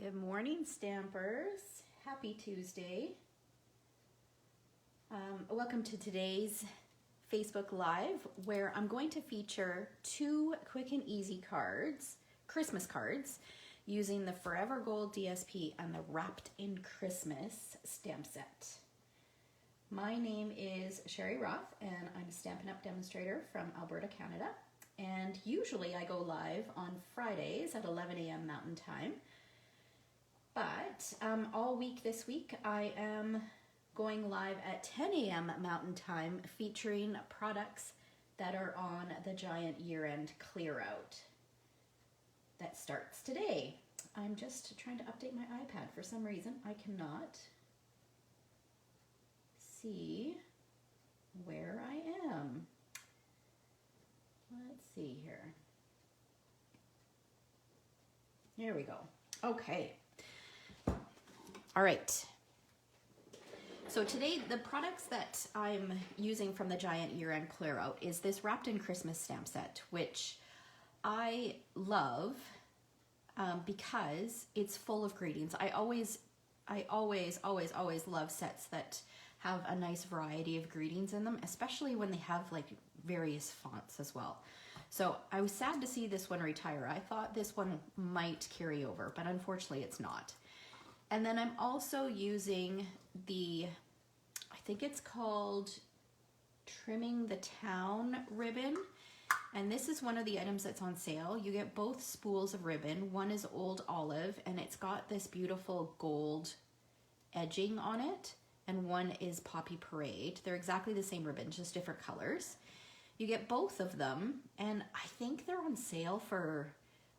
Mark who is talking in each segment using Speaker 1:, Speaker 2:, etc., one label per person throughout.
Speaker 1: Good morning, Stampers. Happy Tuesday. Welcome to today's Facebook Live, where I'm going to feature two quick and easy cards, Christmas cards, using the Forever Gold DSP and the Wrapped in Christmas stamp set. My name is Sherry Roth, and I'm a Stampin' Up! Demonstrator from Alberta, Canada. And usually I go live on Fridays at 11 a.m. Mountain Time. But all week this week, I am going live at 10 a.m. Mountain Time featuring products that are on the giant year-end clear out that starts today. I'm just trying to update my iPad. For some reason, I cannot see where I am. Let's see here. Here we go. Okay. All right. So today, the products that I'm using from the Giant Year-End Clear Out is this Wrapped in Christmas stamp set, which I love because it's full of greetings. I always love sets that have a nice variety of greetings in them, especially when they have like various fonts as well. So I was sad to see this one retire. I thought this one might carry over, but unfortunately it's not. And then I'm also using the, I think it's called Trimming the Town ribbon. And this is one of the items that's on sale. You get both spools of ribbon. One is Old Olive, and it's got this beautiful gold edging on it. And one is Poppy Parade. They're exactly the same ribbon, just different colors. You get both of them, and I think they're on sale for,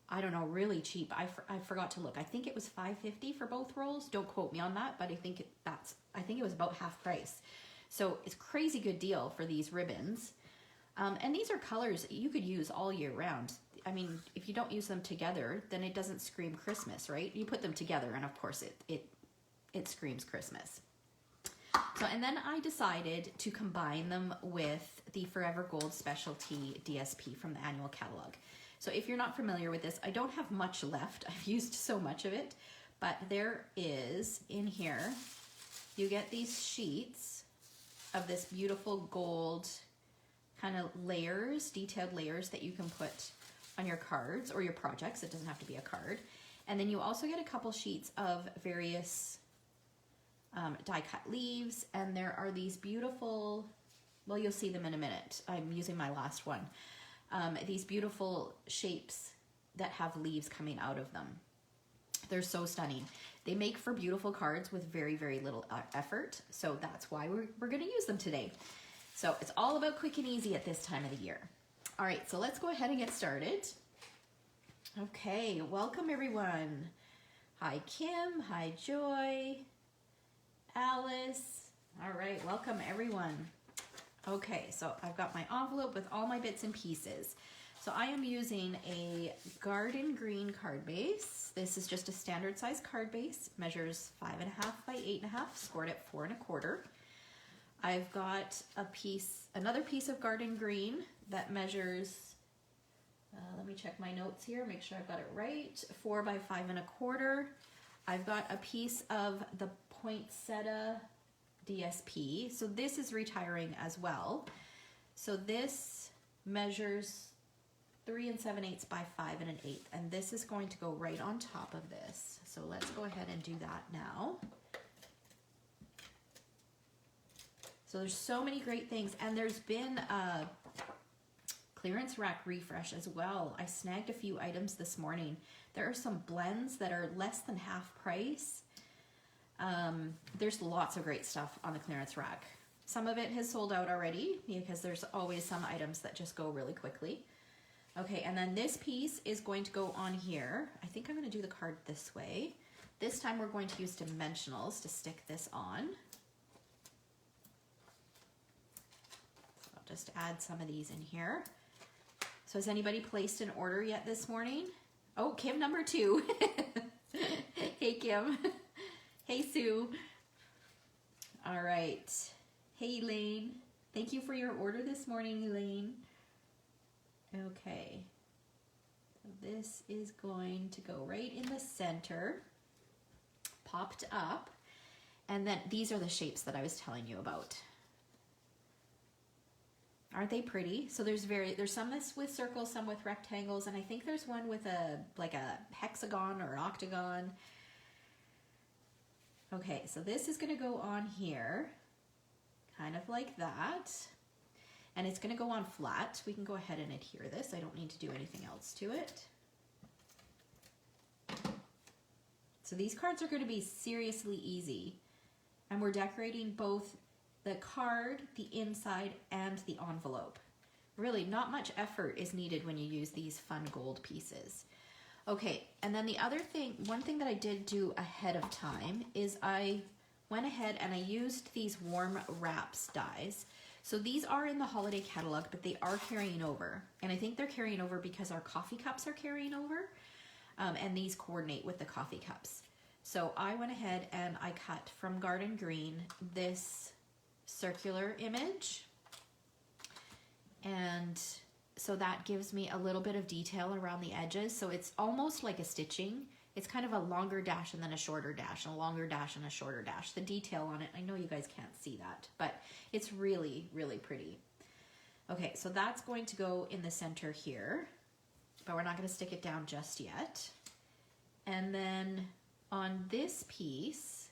Speaker 1: I don't know, really cheap. I forgot to look. I think it was $5.50 for both rolls. Don't quote me on that, but I think it was about half price. So it's a crazy good deal for these ribbons. And these are colors you could use all year round. I mean, if you don't use them together, then it doesn't scream Christmas, right? You put them together, and of course it screams Christmas. So, and then I decided to combine them with the Forever Gold Specialty DSP from the annual catalog. So if you're not familiar with this, I don't have much left. I've used so much of it, but there is in here, you get these sheets of this beautiful gold kind of layers, detailed layers that you can put on your cards or your projects. It doesn't have to be a card. And then you also get a couple sheets of various die cut leaves, and there are these beautiful, well, you'll see them in a minute. I'm using my last one. These beautiful shapes that have leaves coming out of them. They're so stunning. They make for beautiful cards with very, very little effort. So that's why we're going to use them today. So it's all about quick and easy at this time of the year. All right, so let's go ahead and get started. Okay, welcome everyone. Hi, Kim. Hi, Joy. Alice. All right, welcome everyone. Okay, so I've got my envelope with all my bits and pieces. So I am using a garden green card base. This is just a standard size card base, measures 5.5 by 8.5, scored at 4 1/4. I've got another piece of garden green that measures, let me check my notes here, make sure I've got it right, 4 by 5 1/4. I've got a piece of the poinsettia DSP. So this is retiring as well. So this measures 3 7/8 by 5 1/8, and this is going to go right on top of this. So let's go ahead and do that now. So there's so many great things, and there's been a clearance rack refresh as well. I snagged a few items this morning. There are some blends that are less than half price. There's lots of great stuff on the clearance rack. Some of it has sold out already because there's always some items that just go really quickly. Okay, and then this piece is going to go on here. I think I'm going to do the card this way. This time we're going to use dimensionals to stick this on. So I'll just add some of these in here. So has anybody placed an order yet this morning? Oh, Kim number 2. Hey, Kim. Hey, Sue. All right. Hey, Elaine. Thank you for your order this morning, Elaine. Okay. So this is going to go right in the center. popped up. And then these are the shapes that I was telling you about. Aren't they pretty? So there's some with circles, some with rectangles, and I think there's one with like a hexagon or an octagon. Okay, so this is gonna go on here, kind of like that. And it's gonna go on flat. We can go ahead and adhere this. I don't need to do anything else to it. So these cards are gonna be seriously easy. And we're decorating both the card, the inside, and the envelope. Really, not much effort is needed when you use these fun gold pieces. Okay, and then the other thing, one thing that I did do ahead of time is I went ahead and I used these warm wraps dies. So these are in the holiday catalog, but they are carrying over. And I think they're carrying over because our coffee cups are carrying over, and these coordinate with the coffee cups. So I went ahead and I cut from Garden Green this circular image, and so that gives me a little bit of detail around the edges. So it's almost like a stitching. It's kind of a longer dash and then a shorter dash, and a longer dash and a shorter dash. The detail on it, I know you guys can't see that, but it's really, really pretty. Okay, so that's going to go in the center here, but we're not going to stick it down just yet. And then on this piece,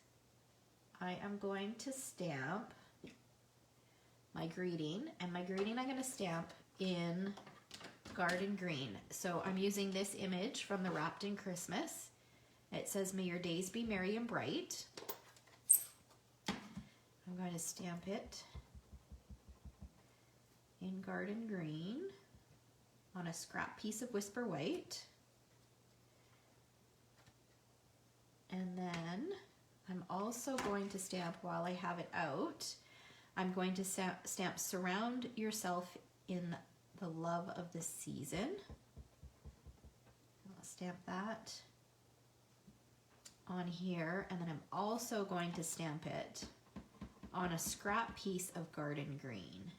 Speaker 1: I am going to stamp my greeting, and my greeting I'm going to stamp in Garden Green. So I'm using this image from the Wrapped in Christmas. It says, "May your days be merry and bright." I'm going to stamp it in Garden Green on a scrap piece of Whisper White. And then I'm also going to stamp, while I have it out, I'm going to stamp "Surround yourself in the love of the season." I'll stamp that on here, and then I'm also going to stamp it on a scrap piece of Garden Green.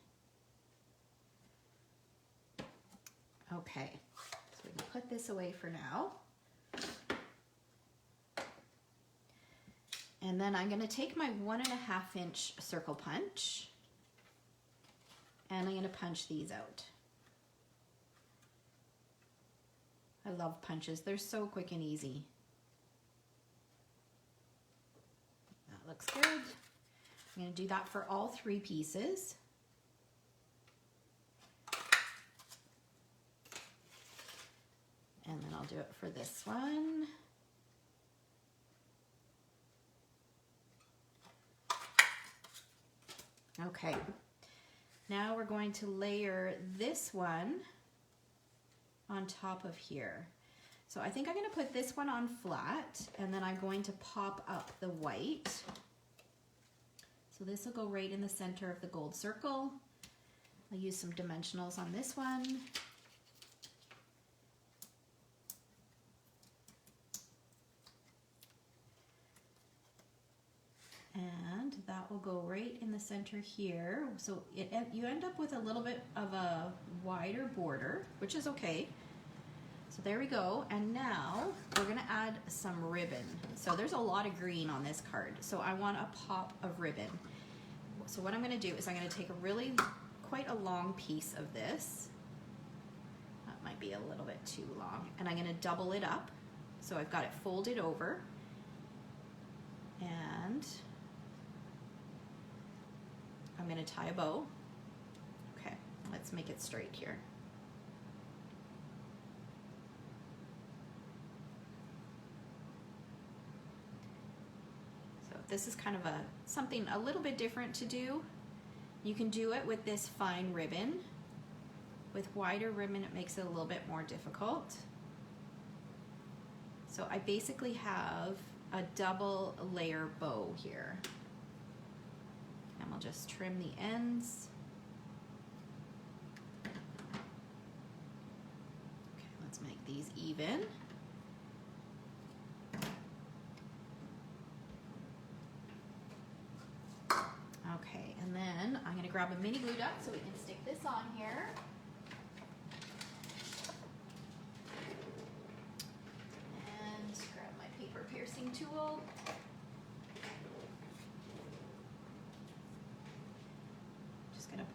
Speaker 1: Okay, so we can put this away for now. And then I'm going to take my 1.5 inch circle punch, and I'm going to punch these out. I love punches. They're so quick and easy. That looks good. I'm going to do that for all 3 pieces. And then I'll do it for this one. Okay, now we're going to layer this one on top of here. So I think I'm going to put this one on flat, and then I'm going to pop up the white. So this will go right in the center of the gold circle. I'll use some dimensionals on this one. And that will go right in the center here. So you end up with a little bit of a wider border, which is okay. So there we go. And now we're gonna add some ribbon. So there's a lot of green on this card. So I want a pop of ribbon. So what I'm gonna do is I'm gonna take quite a long piece of this. That might be a little bit too long. And I'm gonna double it up. So I've got it folded over. And I'm going to tie a bow. Okay, let's make it straight here. So this is kind of something a little bit different to do. You can do it with this fine ribbon. With wider ribbon, it makes it a little bit more difficult. So I basically have a double layer bow here. And we'll just trim the ends. Okay, let's make these even. Okay, and then I'm going to grab a mini glue duck so we can stick this on here. And grab my paper piercing tool.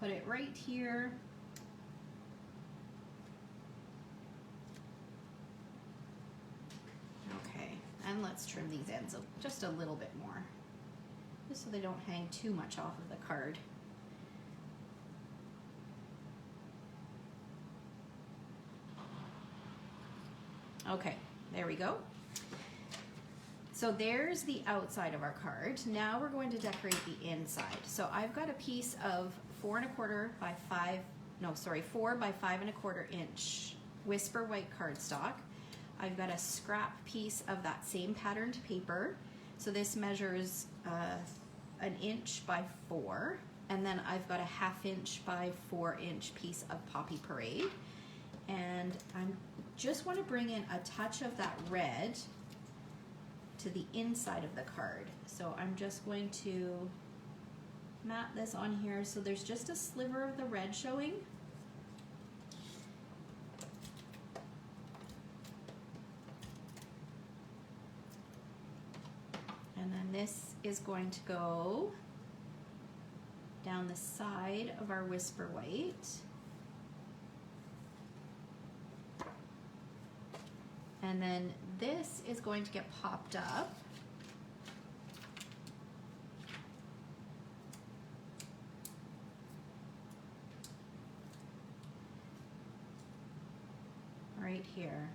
Speaker 1: put it right here. Okay, and let's trim these ends just a little bit more, just so they don't hang too much off of the card. Okay, there we go. So there's the outside of our card. Now we're going to decorate the inside. So I've got a piece of 4 by 5 and a quarter inch Whisper white cardstock. I've got a scrap piece of that same patterned paper. So this measures 1 inch by 4, and then I've got a 1/2 inch by 4 inch piece of Poppy Parade. And I just want to bring in a touch of that red to the inside of the card. So I'm just going to mat this on here so there's just a sliver of the red showing. And then this is going to go down the side of our Whisper White. And then this is going to get popped up. Right here.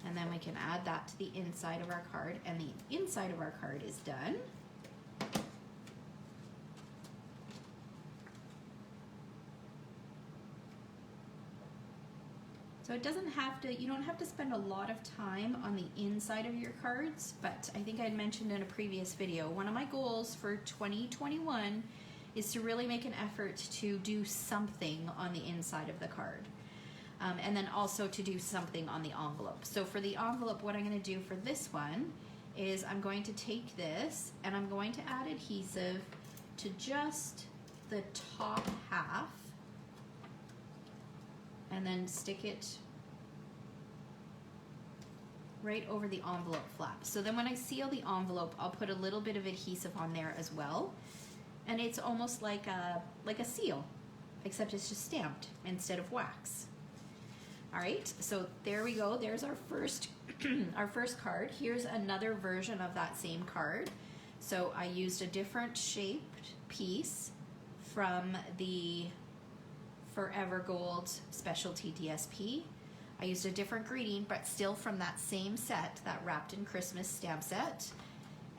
Speaker 1: And then we can add that to the inside of our card, and the inside of our card is done. So it doesn't have to, you don't have to spend a lot of time on the inside of your cards, but I think I had mentioned in a previous video, one of my goals for 2021 is to really make an effort to do something on the inside of the card. And then also to do something on the envelope. So for the envelope, what I'm going to do for this one is I'm going to take this and I'm going to add adhesive to just the top half, and then stick it right over the envelope flap. So then when I seal the envelope, I'll put a little bit of adhesive on there as well. And it's almost like a seal, except it's just stamped instead of wax. All right, so there we go. There's our first, our first card. Here's another version of that same card. So I used a different shaped piece from the Forever Gold Specialty DSP. I used a different greeting, but still from that same set, that Wrapped in Christmas stamp set.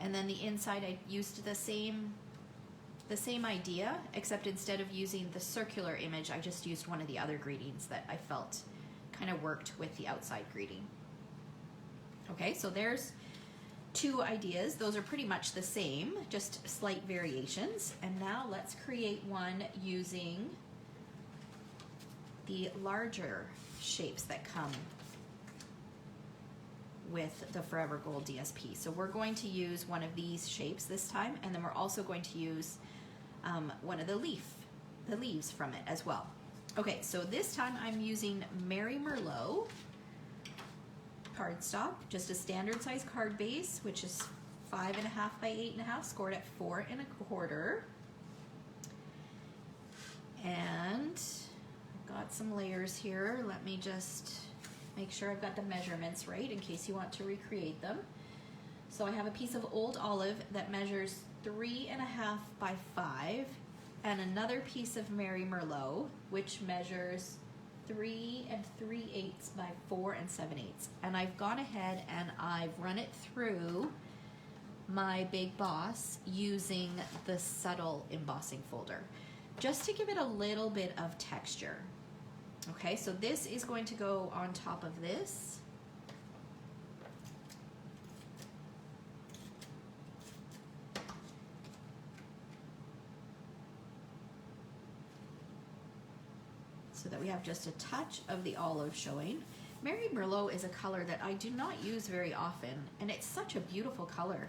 Speaker 1: And then the inside, I used the same idea, except instead of using the circular image, I just used one of the other greetings that I felt kind of worked with the outside greeting. Okay, so there's 2 ideas. Those are pretty much the same, just slight variations. And now let's create one using the larger shapes that come with the Forever Gold DSP. So we're going to use one of these shapes this time, and then we're also going to use one of the leaves from it as well. Okay, so this time I'm using Merry Merlot cardstock, just a standard size card base, which is 5.5 by 8.5, scored at 4 1/4. And I've got some layers here. Let me just make sure I've got the measurements right in case you want to recreate them. So I have a piece of Old Olive that measures 3.5 by 5, and another piece of Merry Merlot, which measures 3 3/8 by 4 7/8. And I've gone ahead and I've run it through my Big Boss using the subtle embossing folder, just to give it a little bit of texture. Okay, so this is going to go on top of this. So that we have just a touch of the olive showing. Merry Merlot is a color that I do not use very often, and it's such a beautiful color.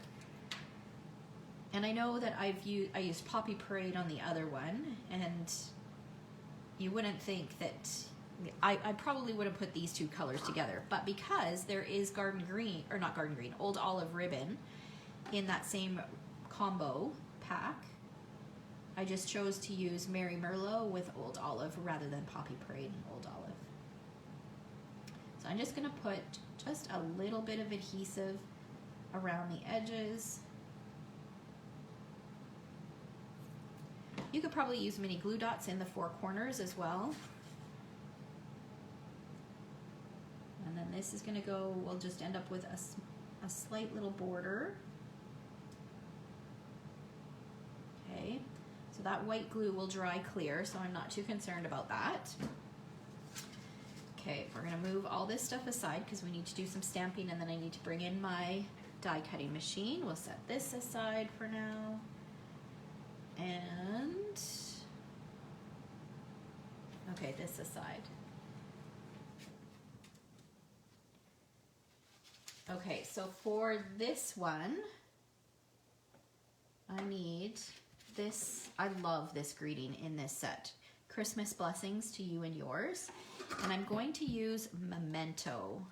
Speaker 1: And I know that I used Poppy Parade on the other one, and you wouldn't think that I probably would have put these 2 colors together, but because there is Old Olive ribbon in that same combo pack, I just chose to use Mary Merlot with Old Olive rather than Poppy Parade and Old Olive. So I'm just gonna put just a little bit of adhesive around the edges. You could probably use mini glue dots in the four corners as well. And then this is gonna go, we'll just end up with a slight little border. Okay, so that white glue will dry clear, so I'm not too concerned about that. Okay, we're gonna move all this stuff aside because we need to do some stamping, and then I need to bring in my die cutting machine. We'll set this aside for now. And, okay, this aside. Okay, so for this one, I need this. I love this greeting in this set. Christmas blessings to you and yours. And I'm going to use Memento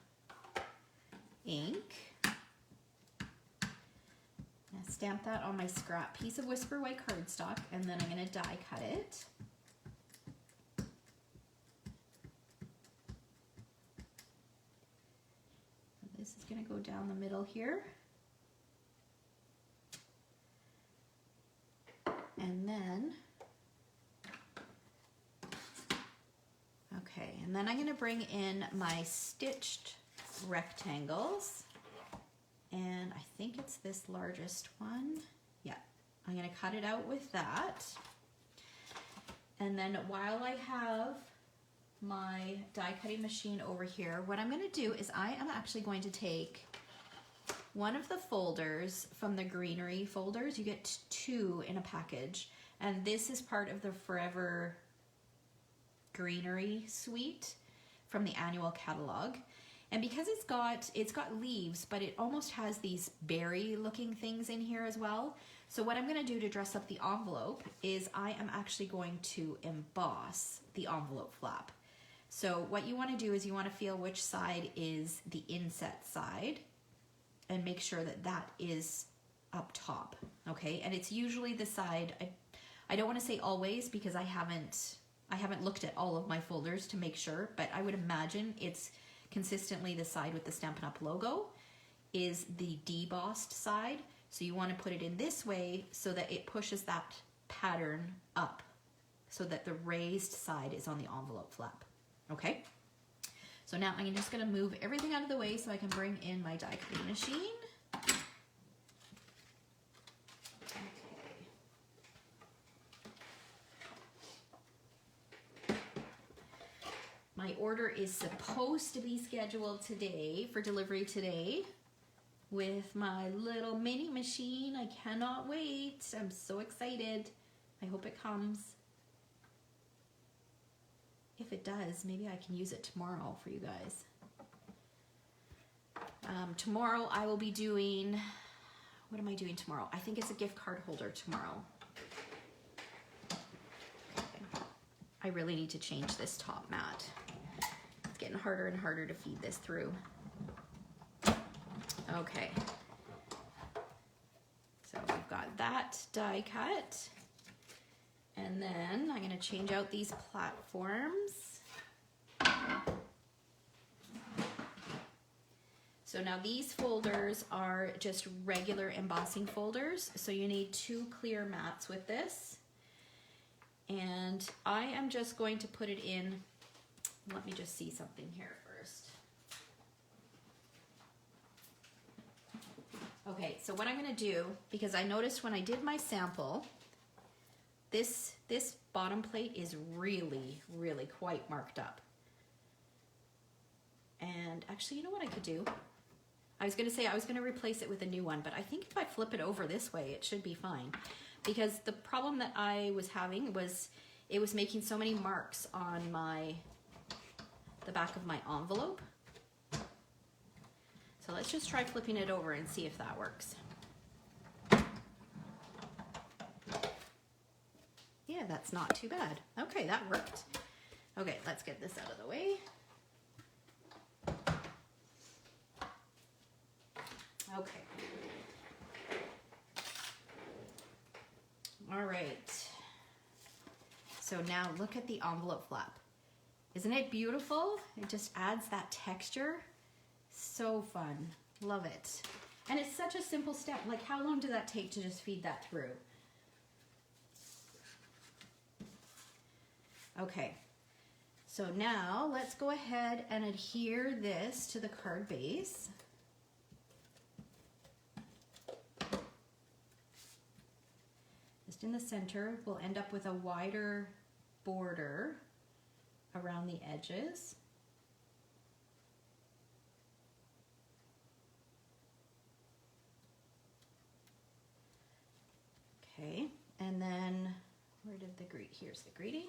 Speaker 1: ink. Stamp that on my scrap piece of Whisper White cardstock, and then I'm going to die cut it. This is going to go down the middle here. And then, okay, and then I'm going to bring in my stitched rectangles. And I think it's this largest one. Yeah, I'm gonna cut it out with that. And then while I have my die cutting machine over here, what I'm gonna do is I am actually going to take one of the folders from the greenery folders. You get 2 in a package. And this is part of the Forever Greenery suite from the annual catalog. And because it's got leaves, but it almost has these berry looking things in here as well. So what I'm gonna do to dress up the envelope is I am actually going to emboss the envelope flap. So what you wanna do is you wanna feel which side is the inset side and make sure that that is up top, okay? And it's usually the side, I don't wanna say always because I haven't looked at all of my folders to make sure, but I would imagine it's consistently the side with the Stampin' Up! Logo is the debossed side. So you want to put it in this way so that it pushes that pattern up so that the raised side is on the envelope flap. Okay? So now I'm just going to move everything out of the way so I can bring in my die cutting machine. My order is supposed to be scheduled today for delivery today with my little mini machine. I cannot wait. I'm so excited. I hope it comes. If it does, maybe I can use it tomorrow for you guys. Tomorrow I will be doing, what am I doing tomorrow? I think it's a gift card holder tomorrow. I really need to change this top mat. It's getting harder and harder to feed this through. Okay. So we've got that die cut. And then I'm gonna change out these platforms. So now these folders are just regular embossing folders. So you need 2 clear mats with this. And I am just going to put it in, let me just see something here first. Okay, so what I'm gonna do, because I noticed when I did my sample, this bottom plate is really, really quite marked up. And actually, you know what I could do? I was gonna say I was gonna replace it with a new one, but I think if I flip it over this way, it should be fine. Because the problem that I was having was it was making so many marks on the back of my envelope. So let's just try flipping it over and see if that works. Yeah, that's not too bad. Okay, that worked. Okay, let's get this out of the way. Okay. All right. so now look at the envelope flap. Isn't it beautiful? It just adds that texture. So fun. Love it. And it's such a simple step. Like, how long did that take to just feed that through? Okay. So now let's go ahead and adhere this to the card base. Just in the center, we'll end up with a wider border around the edges. Okay, and then where did the greet? Here's the greeting.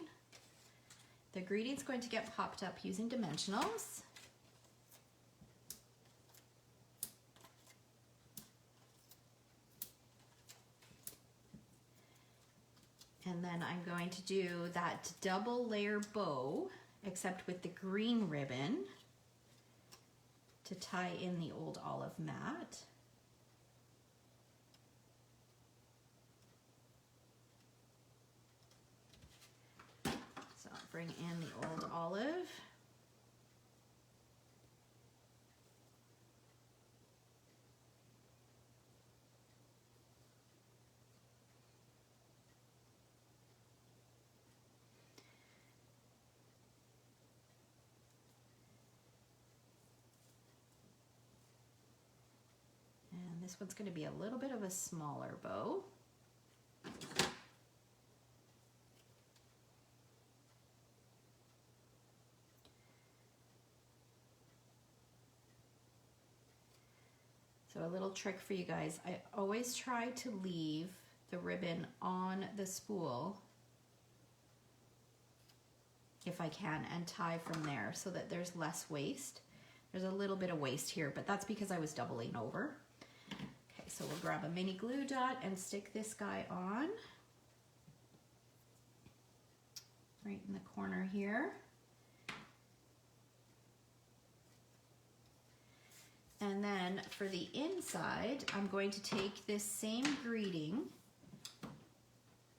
Speaker 1: The greeting's going to get popped up using dimensionals. And then I'm going to do that double layer bow, except with the green ribbon, to tie in the old olive mat. So I'll bring in the old olive. And this one's going to be a little bit of a smaller bow. So a little trick for you guys, I always try to leave the ribbon on the spool if I can and tie from there so that there's less waste. There's a little bit of waste here, but that's because I was doubling over. Okay, so we'll grab a mini glue dot and stick this guy on right in the corner here. And then for the inside, I'm going to take this same greeting,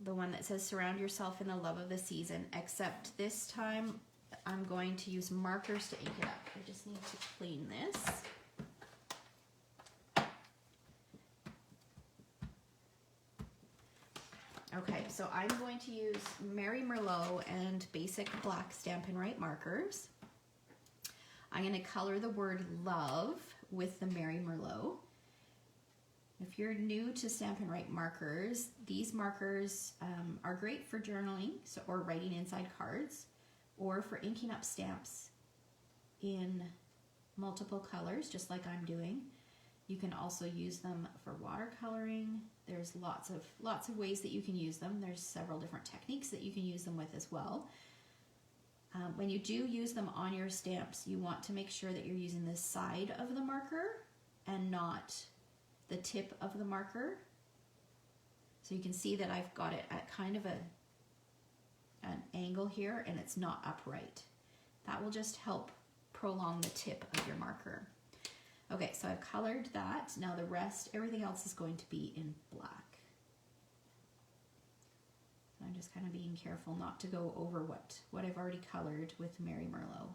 Speaker 1: the one that says surround yourself in the love of the season, except this time I'm going to use markers to ink it up. I just need to clean this. Okay, so I'm going to use Mary Merlot and basic black Stampin' Write markers. I'm going to color the word love with the Mary Merlot. If you're new to Stampin' Write markers, these markers are great for journaling or writing inside cards, or for inking up stamps in multiple colors, just like I'm doing. You can also use them for watercoloring. There's lots of ways that you can use them. There's several different techniques that you can use them with as well. When you do use them on your stamps, you want to make sure that you're using the side of the marker and not the tip of the marker. So you can see that I've got it at kind of an angle here and it's not upright. That will just help prolong the tip of your marker. Okay, so I've colored that. Now the rest, everything else is going to be in black. I'm just kind of being careful not to go over what I've already colored with Mary Merlot.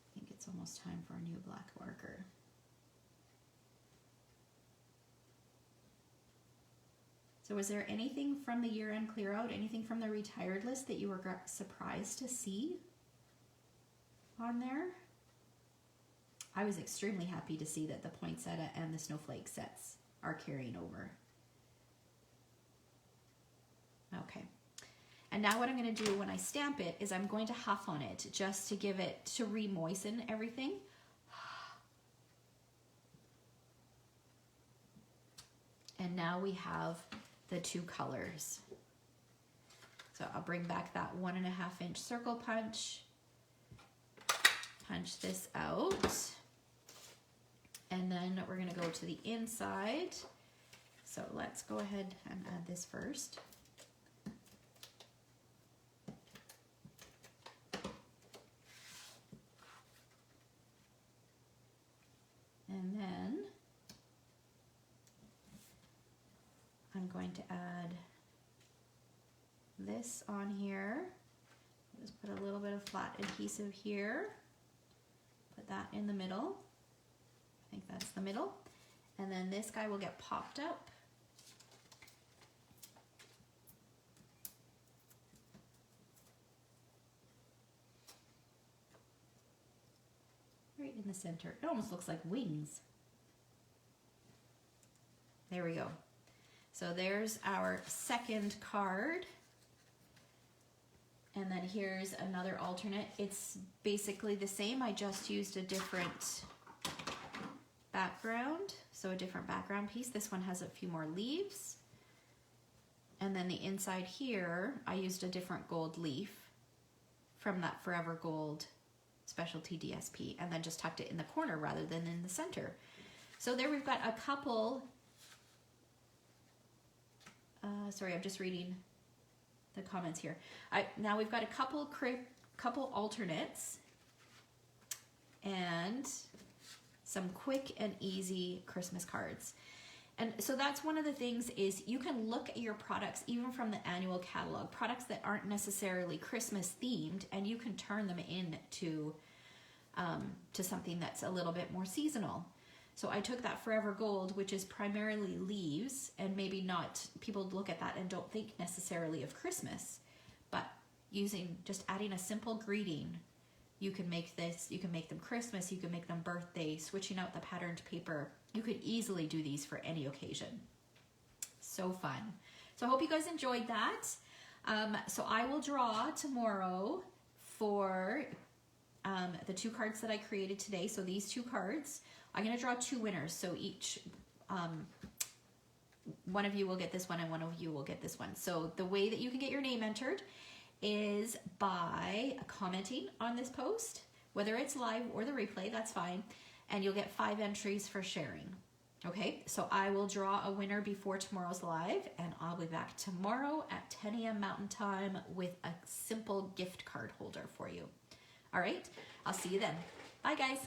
Speaker 1: I think it's almost time for a new black marker. So was there anything from the year-end clear out, anything from the retired list that you were surprised to see on there? I was extremely happy to see that the poinsettia and the snowflake sets are carrying over. Okay, and now what I'm going to do when I stamp it is I'm going to huff on it just to give it, to re-moisten everything. And now we have the two colors. So I'll bring back that 1.5 inch circle punch, punch this out. And then we're going to go to the inside. So let's go ahead and add this first. And then this on here. Just put a little bit of flat adhesive here. Put that in the middle. I think that's the middle. And then this guy will get popped up. Right in the center. It almost looks like wings. There we go. So there's our second card. And then here's another alternate. It's basically the same. I just used a different background. So a different background piece. This one has a few more leaves. And then the inside here, I used a different gold leaf from that Forever Gold Specialty DSP, and then just tucked it in the corner rather than in the center. So there we've got a couple, sorry, I'm just reading the comments here. Now we've got a couple alternates and some quick and easy Christmas cards. And so that's one of the things is you can look at your products even from the annual catalog, products that aren't necessarily Christmas themed, and you can turn them into to something that's a little bit more seasonal. So I took that Forever Gold, which is primarily leaves, and maybe not, people look at that and don't think necessarily of Christmas, but just adding a simple greeting, you can make this, you can make them Christmas, you can make them birthday, switching out the patterned paper. You could easily do these for any occasion. So fun. So I hope you guys enjoyed that. So I will draw tomorrow for the 2 cards that I created today. So these 2 cards, I'm going to draw 2 winners. So each, one of you will get this one and one of you will get this one. So the way that you can get your name entered is by commenting on this post, whether it's live or the replay, that's fine. And you'll get 5 entries for sharing. Okay, so I will draw a winner before tomorrow's live, and I'll be back tomorrow at 10 a.m. Mountain Time with a simple gift card holder for you. All right, I'll see you then. Bye, guys.